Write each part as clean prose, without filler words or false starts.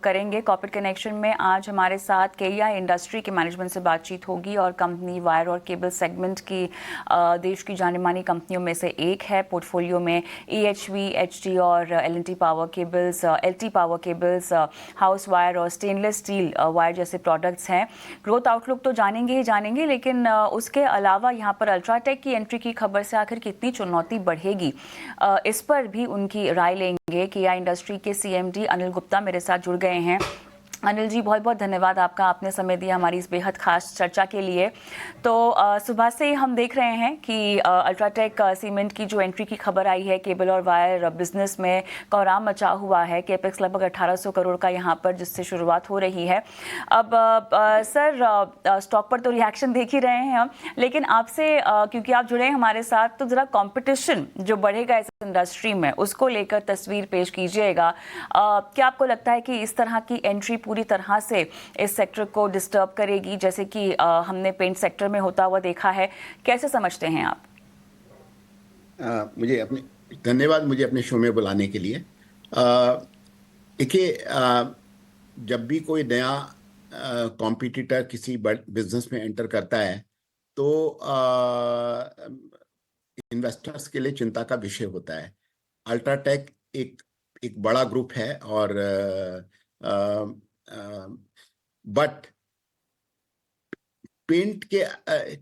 करेंगे। Corporate connection में आज हमारे साथ केईआई इंडस्ट्री के मैनेजमेंट से बातचीत होगी और कंपनी वायर और केबल सेगमेंट की देश की जानी मानी कंपनियों में से एक है। पोर्टफोलियो में EHV, HT और LNT power cables, LT power cables, house wire और स्टेनलेस स्टील वायर जैसे प्रोडक्ट्स हैं। ग्रोथ आउटलुक तो जानेंगे ही जानेंगे, लेकिन उसके अलावा यहाँ पर अल्ट्राटेक की एंट्री की खबर से आखिर कितनी चुनौती बढ़ेगी, इस पर भी उनकी राय लेंगे। केईआई इंडस्ट्री के CMD अनिल गुप्ता मेरे साथ जुड़ गए हैं। अनिल जी, बहुत बहुत धन्यवाद आपका, आपने समय दिया हमारी इस बेहद खास चर्चा के लिए। तो सुबह से ही हम देख रहे हैं कि अल्ट्राटेक सीमेंट की जो एंट्री की खबर आई है, केबल और वायर बिजनेस में कोहराम मचा हुआ है। कैपेक्स लगभग 1800 करोड़ का यहाँ पर जिससे शुरुआत हो रही है। अब सर, स्टॉक पर तो रिएक्शन देख ही रहे हैं हम, लेकिन आपसे क्योंकि आप जुड़े हैं हमारे साथ, तो ज़रा कंपटीशन जो बढ़ेगा इस इंडस्ट्री में उसको लेकर तस्वीर पेश कीजिएगा। क्या आपको लगता है कि इस तरह की एंट्री पूरी तरह से इस सेक्टर को डिस्टर्ब करेगी, जैसे कि हमने पेंट सेक्टर में होता हुआ देखा है? कैसे समझते हैं आप? मुझे अपने धन्यवाद मुझे अपने शो में बुलाने के लिए। देखिए, जब भी कोई नया कॉम्पिटिटर किसी बिजनेस में एंटर करता है तो इन्वेस्टर्स के लिए चिंता का विषय होता है। अल्ट्राटेक एक एक बड़ा ग्रुप है और बट पेंट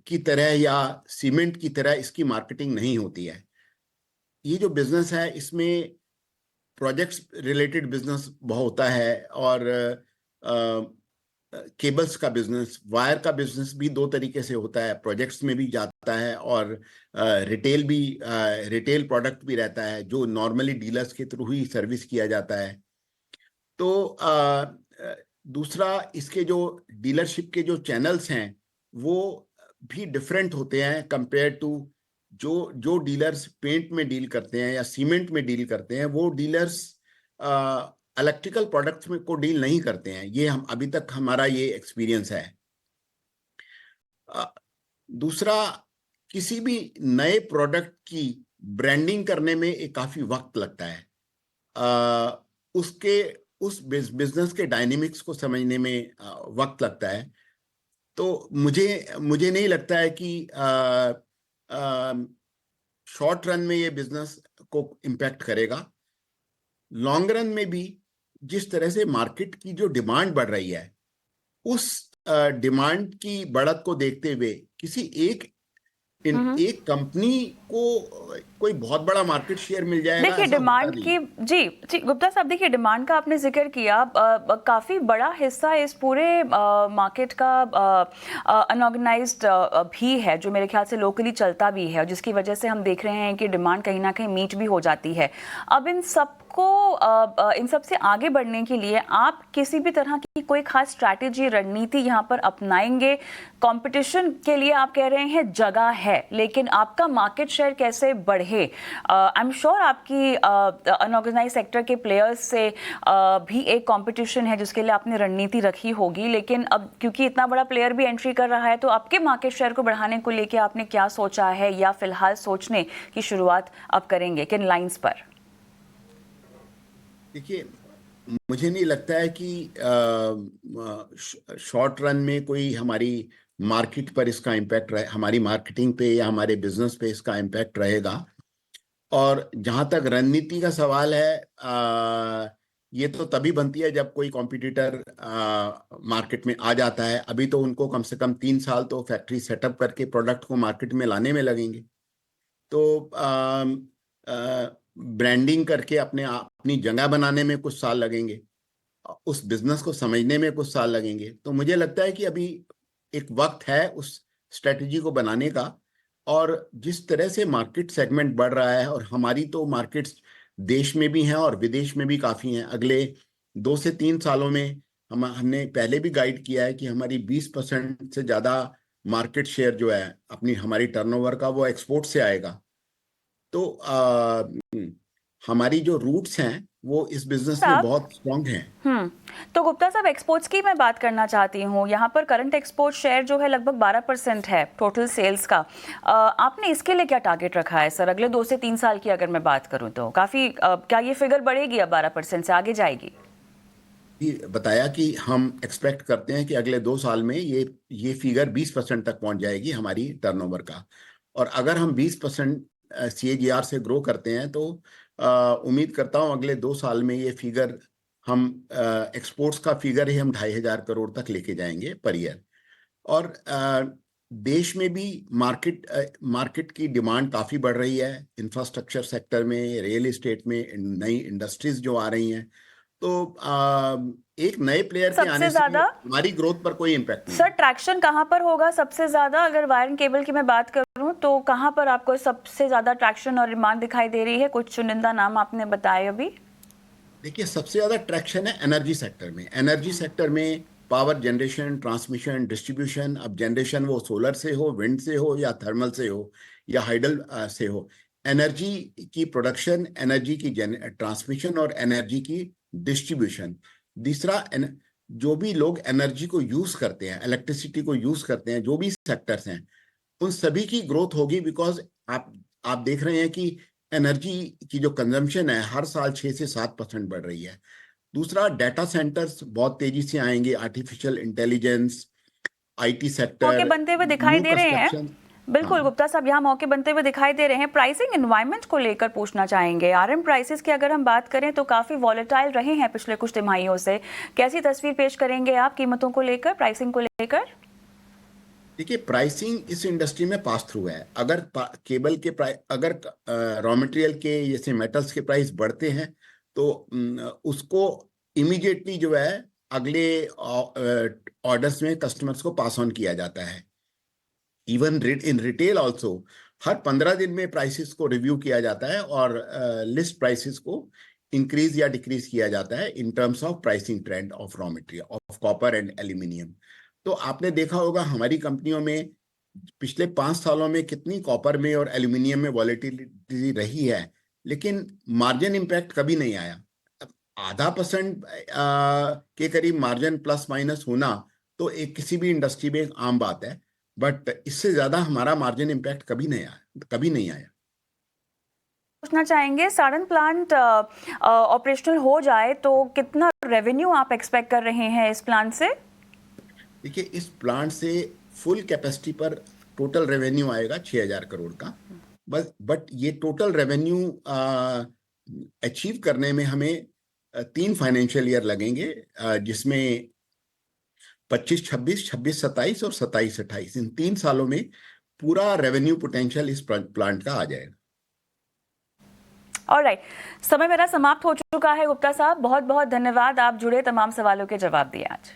की तरह या सीमेंट की तरह इसकी मार्केटिंग नहीं होती है। ये जो बिजनेस है इसमें प्रोजेक्ट्स रिलेटेड बिजनेस बहुत होता है और केबल्स का बिजनेस, वायर का बिजनेस भी दो तरीके से होता है। प्रोजेक्ट्स में भी जाता है और रिटेल प्रोडक्ट भी रहता है जो नॉर्मली डीलर्स के थ्रू ही सर्विस किया जाता है। तो दूसरा, इसके जो डीलरशिप के जो चैनल्स हैं वो भी डिफरेंट होते हैं कंपेयर टू जो डीलर्स पेंट में डील करते हैं या सीमेंट में डील करते हैं। वो डीलर्स इलेक्ट्रिकल प्रोडक्ट्स में को डील नहीं करते हैं। ये हम अभी तक हमारा ये एक्सपीरियंस है। दूसरा, किसी भी नए प्रोडक्ट की ब्रांडिंग करने में एक काफी वक्त लगता है। उसके उस बिजनेस के डायनेमिक्स को समझने में वक्त लगता है। तो मुझे नहीं लगता है कि शॉर्ट रन में ये बिजनेस को इम्पैक्ट करेगा। लॉन्ग रन में भी जिस तरह से मार्केट की जो डिमांड बढ़ रही है, उस डिमांड की बढ़त को देखते हुए किसी एक कंपनी को कोई बहुत बड़ा मार्केट शेयर मिल जाएगा, देखिए ऐसा होता डिमांड नहीं। की, जी गुप्ता साहब, देखिए डिमांड का आपने जिक्र किया। काफ़ी बड़ा हिस्सा इस पूरे मार्केट का अनऑर्गेनाइज्ड भी है, जो मेरे ख्याल से लोकली चलता भी है, जिसकी वजह से हम देख रहे हैं कि डिमांड कहीं ना कहीं मीट भी हो जाती है। अब इन सब से आगे बढ़ने के लिए आप किसी भी तरह की कोई खास स्ट्रैटेजी, रणनीति यहाँ पर अपनाएंगे? कंपटीशन के लिए आप कह रहे हैं जगह है, लेकिन आपका मार्केट शेयर कैसे बढ़े? आई एम श्योर आपकी अनऑर्गेनाइज सेक्टर के प्लेयर्स से भी एक कंपटीशन है जिसके लिए आपने रणनीति रखी होगी, लेकिन अब क्योंकि इतना बड़ा प्लेयर भी एंट्री कर रहा है, तो आपके मार्केट शेयर को बढ़ाने को लेके आपने क्या सोचा है, या फिलहाल सोचने की शुरुआत अब करेंगे किन लाइंस पर? देखिए, मुझे नहीं लगता है कि शॉर्ट रन में कोई हमारी मार्केट पर इसका इम्पैक्ट रहे, हमारी मार्केटिंग पे या हमारे बिजनेस पे इसका इम्पैक्ट रहेगा। और जहां तक रणनीति का सवाल है, ये तो तभी बनती है जब कोई कॉम्पिटिटर मार्केट में आ जाता है। अभी तो उनको कम से कम 3 साल तो फैक्ट्री सेटअप करके प्रोडक्ट को मार्केट में लाने में लगेंगे। तो ब्रांडिंग करके अपनी जगह बनाने में कुछ साल लगेंगे, उस बिजनेस को समझने में कुछ साल लगेंगे। तो मुझे लगता है कि अभी एक वक्त है उस स्ट्रेटजी को बनाने का। और जिस तरह से मार्केट सेगमेंट बढ़ रहा है, और हमारी तो मार्केट्स देश में भी हैं और विदेश में भी काफ़ी हैं। अगले 2 से 3 सालों में हमने पहले भी गाइड किया है कि हमारी 20% से ज़्यादा मार्केट शेयर जो है अपनी हमारी टर्नओवर का, वो एक्सपोर्ट से आएगा। तो हमारी जो रूट्स हैं वो इस बिजनेस में बहुत स्ट्रांग हैं। तो गुप्ता साहब, एक्सपोर्ट्स की मैं बात करना चाहती हूँ। यहाँ पर करंट एक्सपोर्ट शेयर जो है लगभग 12% है टोटल सेल्स का। आपने इसके लिए क्या टारगेट रखा है सर, अगले 2 से 3 साल की अगर मैं बात करूँ तो? काफ़ी क्या ये फिगर बढ़ेगी अब 12% से आगे जाएगी? भी बताया कि हम एक्सपेक्ट करते हैं कि अगले 2 साल में ये फिगर 20% तक पहुंच जाएगी हमारी टर्नओवर का। और अगर हम 20% CAGR से ग्रो करते हैं तो उम्मीद करता हूं अगले 2 साल में ये फिगर हम एक्सपोर्ट्स का फिगर ही हम 2,500 करोड़ तक लेके जाएंगे पर ईयर। और देश में भी मार्केट की डिमांड काफ़ी बढ़ रही है, इंफ्रास्ट्रक्चर सेक्टर में, रियल एस्टेट में नई इंडस्ट्रीज जो आ रही हैं। तो एक नए प्लेयर के सबसे आने से ज्यादा हमारी ग्रोथ पर कोई इम्पैक्ट नहीं सर है। ट्रैक्शन कहाँ पर होगा सबसे ज्यादा? अगर वायर एंड केबल की मैं बात करूं तो कहाँ पर आपको सबसे ज्यादा ट्रैक्शन और डिमांड दिखाई दे रही है? कुछ चुनिंदा नाम आपने बताए अभी। देखिए, सबसे ज्यादा ट्रैक्शन है एनर्जी सेक्टर में। एनर्जी सेक्टर में पावर जनरेशन, ट्रांसमिशन, डिस्ट्रीब्यूशन। अब जनरेशन वो सोलर से हो, विंड से हो, या थर्मल से हो, या हाइडल से हो। एनर्जी की प्रोडक्शन, एनर्जी की ट्रांसमिशन और एनर्जी की डिस्ट्रीब्यूशन। तीसरा, जो भी लोग एनर्जी को यूज करते हैं, इलेक्ट्रिसिटी को यूज करते हैं, जो भी सेक्टर्स हैं, उन सभी की ग्रोथ होगी। बिकॉज आप देख रहे हैं कि एनर्जी की जो कंजम्पशन है हर साल 6 से 7% बढ़ रही है। दूसरा, डाटा सेंटर्स बहुत तेजी से आएंगे, आर्टिफिशियल इंटेलिजेंस, IT मौके सेक्टर, बनते हुए दिखाई न्यू दे रहे हैं। कंस्ट्रक्शन। बिल्कुल हाँ, गुप्ता साहब, यहाँ मौके बनते हुए दिखाई दे रहे हैं। प्राइसिंग एनवायरनमेंट को लेकर पूछना चाहेंगे। आरएम प्राइसेस की अगर हम बात करें तो काफी वॉलेटाइल रहे हैं पिछले कुछ तिमाहियों से। कैसी तस्वीर पेश करेंगे आप कीमतों को लेकर, प्राइसिंग को लेकर? देखिए, प्राइसिंग इस इंडस्ट्री में पास थ्रू है। अगर केबल के प्राइस, अगर रॉ मटेरियल के जैसे मेटल्स के प्राइस बढ़ते हैं तो उसको इमीडिएटली जो है अगले ऑर्डर्स में कस्टमर्स को पास ऑन किया जाता है। इवन इन रिटेल ऑल्सो हर 15 दिन में प्राइसेस को रिव्यू किया जाता है और लिस्ट प्राइसेस को इंक्रीज या डिक्रीज किया जाता है in terms of pricing trend of raw material of copper and aluminium. तो आपने देखा होगा हमारी कंपनियों में पिछले 5 सालों में कितनी कॉपर में और एल्यूमिनियम में वॉलेटिलिटी रही है, लेकिन मार्जिन इम्पैक्ट कभी नहीं आया। आधा % के करीब मार्जिन प्लस माइनस होना तो एक किसी भी इंडस्ट्री में एक आम बात है, बट इससे ज्यादा हमारा मार्जिन इम्पैक्ट कभी नहीं आया, कभी नहीं आया। पूछना चाहेंगे, सारण प्लांट ऑपरेशनल हो जाए तो कितना रेवेन्यू आप एक्सपेक्ट कर रहे हैं इस प्लांट से? देखिए, इस प्लांट से फुल कैपेसिटी पर टोटल रेवेन्यू आएगा 6,000 करोड़ का। बट ये टोटल रेवेन्यू अचीव करने में हमें 3 फाइनेंशियल ईयर लगेंगे, जिसमें 25-26, 26-27 और 27-28, इन 3 सालों में पूरा रेवेन्यू पोटेंशियल इस प्लांट का आ जाएगा। ऑलराइट, समय मेरा समाप्त हो चुका है गुप्ता साहब। बहुत बहुत धन्यवाद, आप जुड़े, तमाम सवालों के जवाब दिए आज।